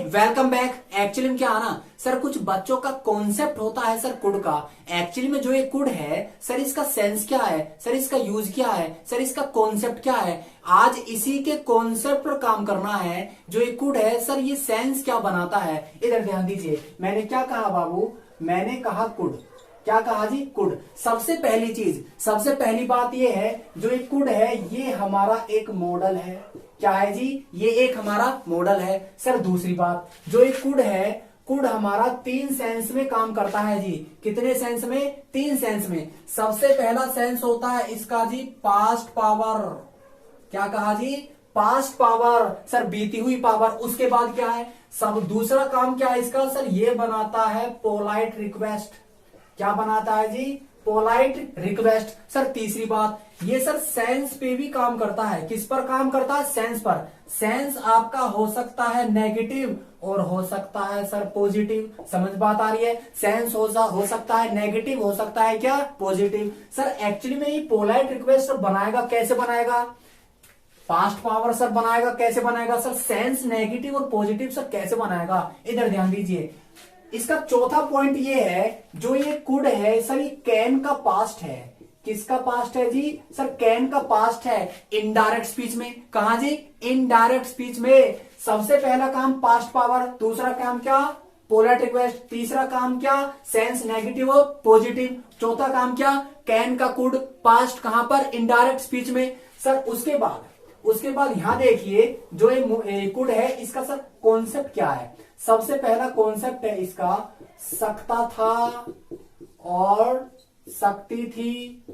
Welcome back. Actually में क्या है ना सर, कुछ बच्चों का कॉन्सेप्ट होता है सर कुड का। एक्चुअली में जो ये कुड है सर, इसका सेंस क्या है सर, इसका यूज क्या है सर, इसका कॉन्सेप्ट क्या है। आज इसी के कॉन्सेप्ट पर काम करना है। जो ये कुड है सर, ये सेंस क्या बनाता है, इधर ध्यान दीजिए। मैंने क्या कहा बाबू, मैंने कहा कुड। क्या कहा जी? कुड। सबसे पहली चीज, सबसे पहली बात ये है, जो एक कुड है ये हमारा एक मॉडल है। क्या है जी? ये एक हमारा मॉडल है। सर दूसरी बात, जो एक कुड है, कुड हमारा 3 सेंस में काम करता है जी। कितने सेंस में? 3 सेंस में। सबसे पहला सेंस होता है इसका जी पास्ट पावर। क्या कहा जी? पास्ट पावर सर, बीती हुई पावर। उसके बाद क्या है सब, दूसरा काम क्या है इसका सर, ये बनाता है पोलाइट रिक्वेस्ट। क्या बनाता है जी? Polite request. सर तीसरी बात, ये सर सेंस पे भी काम करता है। किस पर काम करता है? सेंस पर। सेंस आपका हो सकता है नेगेटिव और हो सकता है सर पॉजिटिव। समझ बात आ रही है? सेंस हो सकता है नेगेटिव, हो सकता है क्या? पॉजिटिव। सर एक्चुअली में ये पोलाइट रिक्वेस्ट बनाएगा, कैसे बनाएगा? पास्ट पावर सर बनाएगा, कैसे बनाएगा सर? सेंस नेगेटिव और पॉजिटिव सर कैसे बनाएगा, इधर ध्यान दीजिए। इसका चौथा पॉइंट ये है, जो ये कुड है सर, ये कैन का पास्ट है। किसका पास्ट है जी? सर कैन का पास्ट है इनडायरेक्ट स्पीच में। कहा जी? इनडायरेक्ट स्पीच में। सबसे पहला काम पास्ट पावर, दूसरा काम क्या? पोलाइट रिक्वेस्ट, तीसरा काम क्या? सेंस नेगेटिव और पॉजिटिव, चौथा काम क्या? कैन का कुड पास्ट कहां पर? इनडायरेक्ट स्पीच में। सर उसके बाद यहां देखिए, जो ये कुड है इसका सर कॉन्सेप्ट क्या है। सबसे पहला कॉन्सेप्ट है इसका, सकता था और सकती थी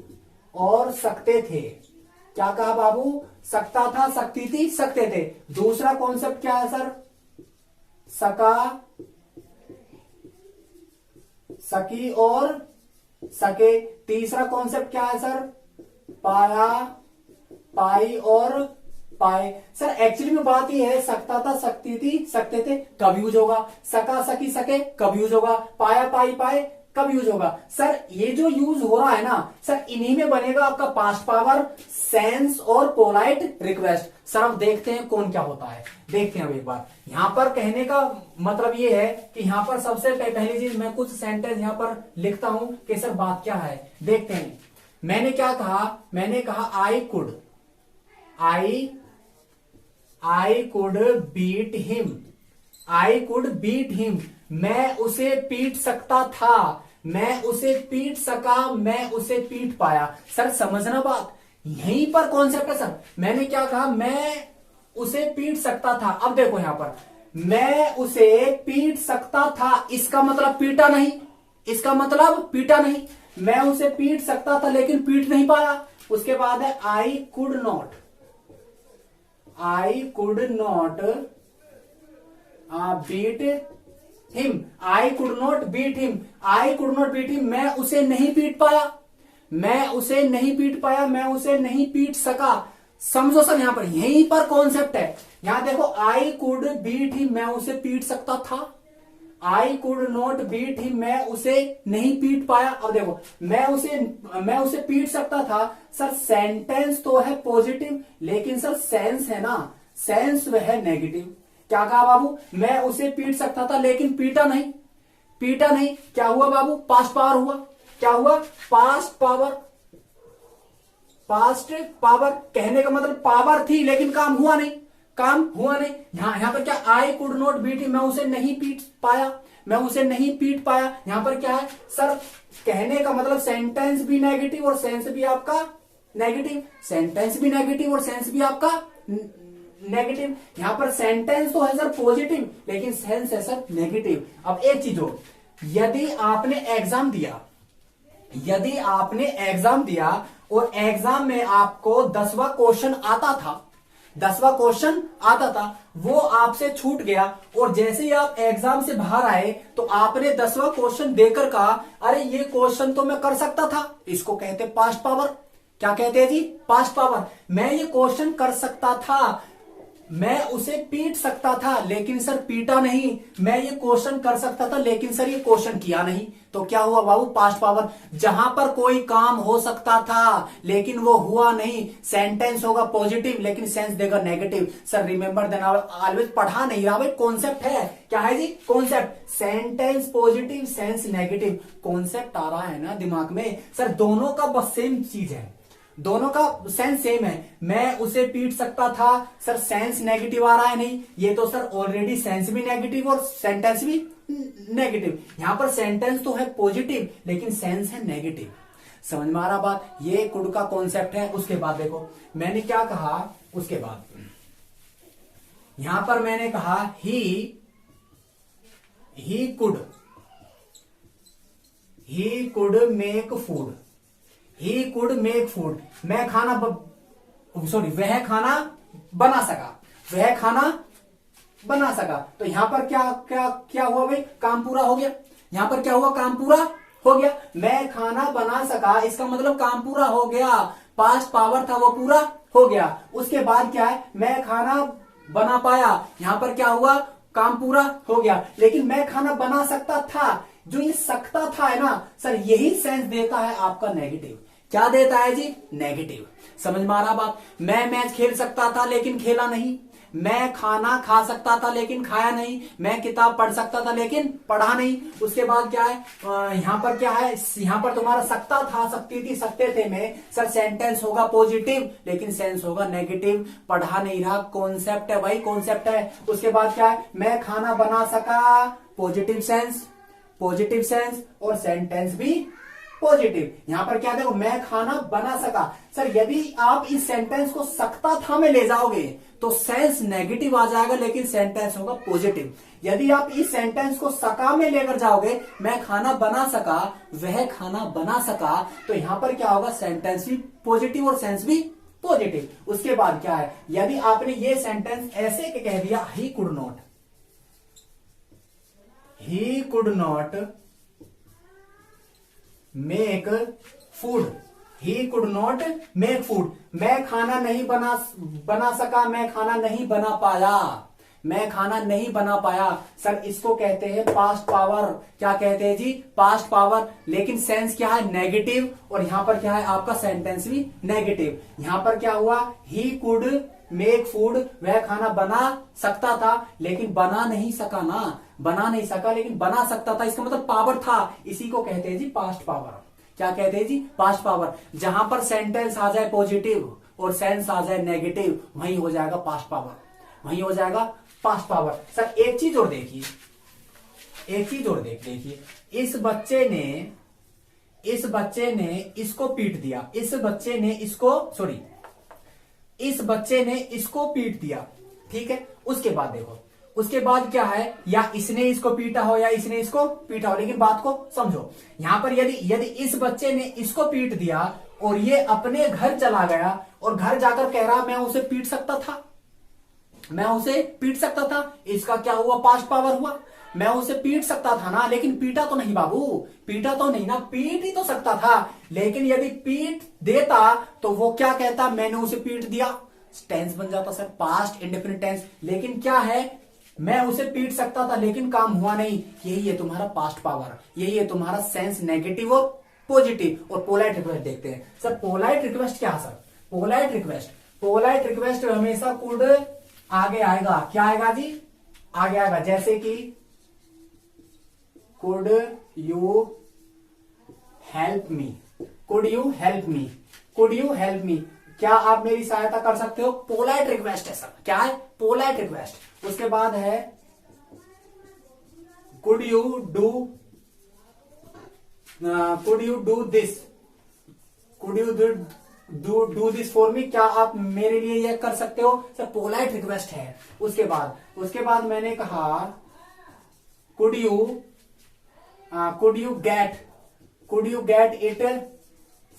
और सकते थे। क्या कहा बाबू? सकता था, सकती थी, सकते थे। दूसरा कॉन्सेप्ट क्या है सर? सका, सकी और सके। तीसरा कॉन्सेप्ट क्या है सर? पाया, पाई और पाए। सर एक्चुअली में बात यह है, सकता था, सकती थी, सकते थे, कब यूज होगा? सका, सकी, सके, कब यूज होगा? पाया, पाई, पाए, कब यूज होगा? सर ये जो यूज हो रहा है ना सर, इन्हीं में बनेगा आपका पास्ट पावर, सेंस और पोलाइट रिक्वेस्ट। सर अब देखते हैं कौन क्या होता है, देखते हैं अब एक बार। यहां पर कहने का मतलब ये है कि यहां पर सबसे पहली चीज, मैं कुछ सेंटेंस यहां पर लिखता हूं कि सर बात क्या है, देखते हैं। मैंने क्या कहा? मैंने कहा I could beat him. I could beat him. मैं उसे पीट सकता था, मैं उसे पीट सका, मैं उसे पीट पाया। सर समझना बात, यहीं पर कॉन्सेप्ट है सर। मैंने क्या कहा? मैं उसे पीट सकता था। अब देखो यहां पर, मैं उसे पीट सकता था, इसका मतलब पीटा नहीं, इसका मतलब पीटा नहीं। मैं उसे पीट सकता था लेकिन पीट नहीं पाया। उसके बाद है I could not beat him. I could not beat him. I could not beat him. मैं उसे नहीं पीट पाया, मैं उसे नहीं पीट पाया, मैं उसे नहीं पीट सका। समझो सर, यहां पर यहीं पर कॉन्सेप्ट है। यहां देखो, I could beat him, मैं उसे पीट सकता था। I could not beat him, मैं उसे नहीं पीट पाया। अब देखो, मैं उसे पीट सकता था। सर सेंटेंस तो है पॉजिटिव, लेकिन सर सेंस है ना, सेंस वह है नेगेटिव। क्या कहा बाबू? मैं उसे पीट सकता था लेकिन पीटा नहीं, पीटा नहीं। क्या हुआ बाबू? पास्ट पावर हुआ। क्या हुआ? Past power. पास्ट पावर कहने का मतलब पावर थी लेकिन काम हुआ नहीं, काम हुआ नहीं। यहां पर क्या? I could not beat him, मैं उसे नहीं पीट पाया, मैं उसे नहीं पीट पाया। यहां पर क्या है सर? कहने का मतलब सेंटेंस भी नेगेटिव और सेंस भी आपका नेगेटिव, सेंटेंस भी नेगेटिव और सेंस भी आपका नेगेटिव। यहां पर सेंटेंस तो है सर पॉजिटिव, लेकिन सेंस है सर नेगेटिव। अब एक चीज हो, यदि आपने एग्जाम दिया और एग्जाम में आपको 10वां क्वेश्चन आता था, 10वां क्वेश्चन आता था, वो आपसे छूट गया और जैसे ही आप एग्जाम से बाहर आए तो आपने 10वां क्वेश्चन देकर कहा, अरे ये क्वेश्चन तो मैं कर सकता था। इसको कहते हैं पास्ट पावर। क्या कहते हैं जी? Past power. मैं ये क्वेश्चन कर सकता था, मैं उसे पीट सकता था लेकिन सर पीटा नहीं। मैं ये क्वेश्चन कर सकता था लेकिन सर ये क्वेश्चन किया नहीं। तो क्या हुआ बाबू, पास्ट पावर। जहां पर कोई काम हो सकता था लेकिन वो हुआ नहीं, सेंटेंस होगा पॉजिटिव लेकिन सेंस देगा नेगेटिव। सर रिमेंबर देना, ऑलवेज पढ़ा नहीं रहा भाई, कॉन्सेप्ट है। क्या है जी, concept. Sentence positive, sense negative, concept आ रहा है ना दिमाग में। सर दोनों का बस सेम चीज है, दोनों का सेंस सेम है। मैं उसे पीट सकता था, सर सेंस नेगेटिव आ रहा है नहीं, ये तो सर ऑलरेडी सेंस भी नेगेटिव और सेंटेंस भी नेगेटिव। यहां पर सेंटेंस तो है पॉजिटिव लेकिन सेंस है नेगेटिव। समझ में आ रहा बात, ये कुड का कॉन्सेप्ट है। उसके बाद देखो मैंने क्या कहा, उसके बाद यहां पर मैंने कहा he could make food, he could make food. मैं खाना वह खाना बना सका, वह खाना बना सका। तो यहां पर क्या क्या क्या हुआ भाई, काम पूरा हो गया। यहां पर क्या हुआ, काम पूरा हो गया। मैं खाना बना सका, इसका मतलब काम पूरा हो गया। पास्ट पावर था वो पूरा हो गया। उसके बाद क्या है, मैं खाना बना पाया, यहां पर क्या हुआ, काम पूरा हो गया। लेकिन मैं खाना बना सकता था, जो ये सकता था है ना सर, यही सेंस देता है आपका नेगेटिव। क्या देता है जी, नेगेटिव। समझ में आ रहा बात। मैं मैच खेल सकता था लेकिन खेला नहीं, मैं खाना खा सकता था लेकिन खाया नहीं, मैं किताब पढ़ सकता था लेकिन पढ़ा नहीं। उसके बाद क्या है, यहां पर क्या है, यहां पर तुम्हारा सकता था, सकती थी, सकते थे में सर सेंटेंस होगा पॉजिटिव लेकिन सेंस होगा नेगेटिव। पढ़ा नहीं रहा, कॉन्सेप्ट है भाई, कॉन्सेप्ट है। उसके बाद क्या है, मैं खाना बना सका, पॉजिटिव सेंस, पॉजिटिव सेंस और सेंटेंस भी पॉजिटिव। यहां पर क्या देखो, मैं खाना बना सका। सर यदि आप इस सेंटेंस को सकता था में ले जाओगे तो सेंस नेगेटिव आ जाएगा लेकिन सेंटेंस होगा पॉजिटिव। यदि आप इस सेंटेंस को सका में लेकर जाओगे, मैं खाना बना सका, वह खाना बना सका, तो यहां पर क्या होगा, सेंटेंस भी पॉजिटिव और सेंस भी पॉजिटिव। उसके बाद क्या है, यदि आपने ये सेंटेंस ऐसे कह दिया, he could not, he could not make food, he could not make food. मैं खाना नहीं बना सका, मैं खाना नहीं बना पाया, मैं खाना नहीं बना पाया। सर इसको कहते हैं पास्ट पावर। क्या कहते हैं जी, पास्ट पावर। लेकिन सेंस क्या है, नेगेटिव। और यहां पर क्या है, आपका सेंटेंस भी नेगेटिव। यहां पर क्या हुआ, ही कुड मेक फूड, वह खाना बना सकता था लेकिन बना नहीं सका ना, बना नहीं सका लेकिन बना सकता था, इसका मतलब पावर था। इसी को कहते हैं जी पास्ट पावर। क्या कहते हैं जी, पास्ट पावर। जहां पर सेंटेंस आ जाए पॉजिटिव और सेंस आ जाए नेगेटिव, वहीं हो जाएगा पास्ट पावर, वहीं हो जाएगा पास्ट पावर। सर एक चीज और देखिए, एक चीज और देखिए, इस बच्चे ने इसको पीट दिया, इस बच्चे ने इसको पीट दिया, ठीक है। उसके बाद देखो, उसके बाद क्या है, या इसने इसको पीटा हो या इसने इसको पीटा हो, लेकिन बात को समझो। यहां पर यदि इस बच्चे ने इसको पीट दिया और ये अपने घर चला गया और घर जाकर कह रहा मैं उसे पीट सकता था, मैं उसे पीट सकता था, इसका क्या हुआ, पास्ट पावर हुआ। मैं उसे पीट सकता था ना, लेकिन पीटा तो नहीं बाबू, पीटा तो नहीं ना, पीट ही तो सकता था। लेकिन यदि पीट देता तो वो क्या कहता, मैंने उसे पीट दिया, टेंस बन जाता सर, पास्ट इंडेफिनिट टेंस। लेकिन क्या है, मैं उसे पीट सकता था लेकिन काम हुआ नहीं। यही है तुम्हारा पास्ट पावर, यही है तुम्हारा सेंस नेगेटिव और पॉजिटिव। और पोलाइट रिक्वेस्ट देखते हैं सर। पोलाइट रिक्वेस्ट क्या सर, पोलाइट रिक्वेस्ट हमेशा कुड आगे आएगा। क्या आएगा जी, आगे आएगा। जैसे कि could you help me, could you help me, could you help me, क्या आप मेरी सहायता कर सकते हो, पोलाइट रिक्वेस्ट है सर। क्या है, पोलाइट रिक्वेस्ट। उसके बाद है could you do this, could you do this for me, क्या आप मेरे लिए यह कर सकते हो, सर पोलाइट रिक्वेस्ट है। उसके बाद मैंने कहा could you get it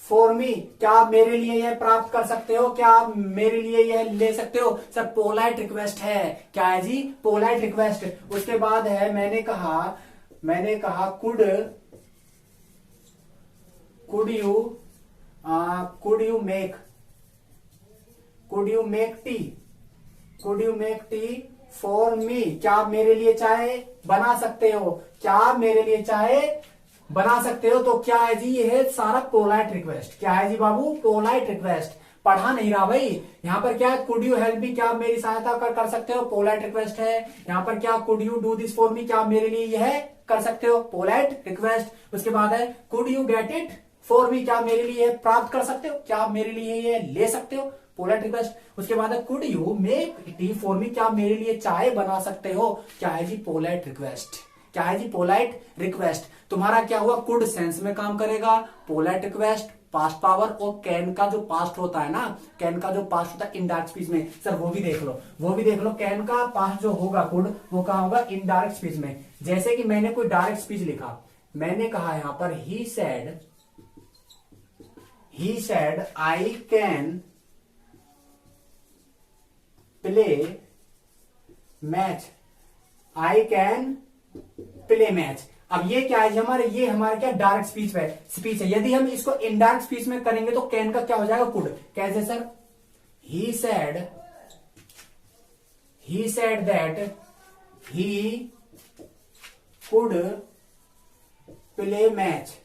for me, क्या आप मेरे लिए यह प्राप्त कर सकते हो, क्या आप मेरे लिए यह ले सकते हो, सर पोलाइट रिक्वेस्ट है। क्या है जी, पोलाइट रिक्वेस्ट। उसके बाद है मैंने कहा could you make tea, could you make tea for me, क्या आप मेरे लिए चाय बना सकते हो, क्या आप मेरे लिए चाय बना सकते हो। तो क्या है जी, ये है सारा पोलाइट रिक्वेस्ट। क्या है जी बाबू, पोलाइट रिक्वेस्ट। पढ़ा नहीं रहा भाई। यहाँ पर क्या है, कुड यू हेल्प मी, क्या आप मेरी सहायता कर सकते हो, पोलाइट रिक्वेस्ट है। यहाँ पर क्या, could you do this for me, क्या आप मेरे लिए यह कर सकते हो, पोलाइट रिक्वेस्ट। उसके बाद है could you get it for me, क्या आप मेरे लिए प्राप्त कर सकते हो, क्या आप मेरे लिए ये ले सकते हो, पोलाइट रिक्वेस्ट। उसके बाद है could you make tea for me, क्या आप मेरे लिए चाय बना सकते हो, क्या है जी, पोलाइट रिक्वेस्ट। क्या है जी, पोलाइट रिक्वेस्ट। तुम्हारा क्या हुआ, कुड सेंस में काम करेगा, पोलाइट रिक्वेस्ट पास्ट पावर, और कैन का जो पास्ट होता है ना, कैन का जो पास्ट होता है इनडायरेक्ट स्पीच में। सर वो भी देख लो, वो भी देख लो, कैन का पास्ट जो होगा कुड, वो कहां होगा, इनडायरेक्ट स्पीच में। जैसे कि मैंने कोई डायरेक्ट स्पीच लिखा, मैंने कहा यहां पर he said I can play match, I can play match. अब ये क्या है, ये हमारे क्या डायरेक्ट स्पीच है। यदि हम इसको इनडायरेक्ट स्पीच में करेंगे तो कैन का क्या हो जाएगा, कुड। कैसे sir, he said that he could play match,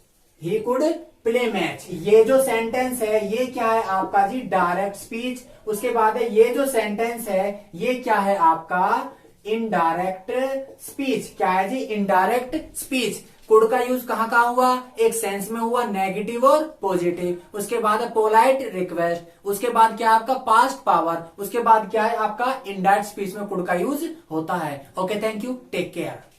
he could play match. ये जो सेंटेंस है ये क्या है आपका जी, डायरेक्ट स्पीच। उसके बाद है ये जो सेंटेंस है ये क्या है आपका, इनडायरेक्ट स्पीच। क्या है जी, इनडायरेक्ट स्पीच। कुड का यूज कहां कहां हुआ, एक सेंस में हुआ, नेगेटिव और पॉजिटिव। उसके बाद है पोलाइट रिक्वेस्ट। उसके बाद क्या है आपका, पास्ट पावर। उसके बाद क्या है आपका, इनडायरेक्ट स्पीच में कुड का यूज होता है। Okay, thank you, take care.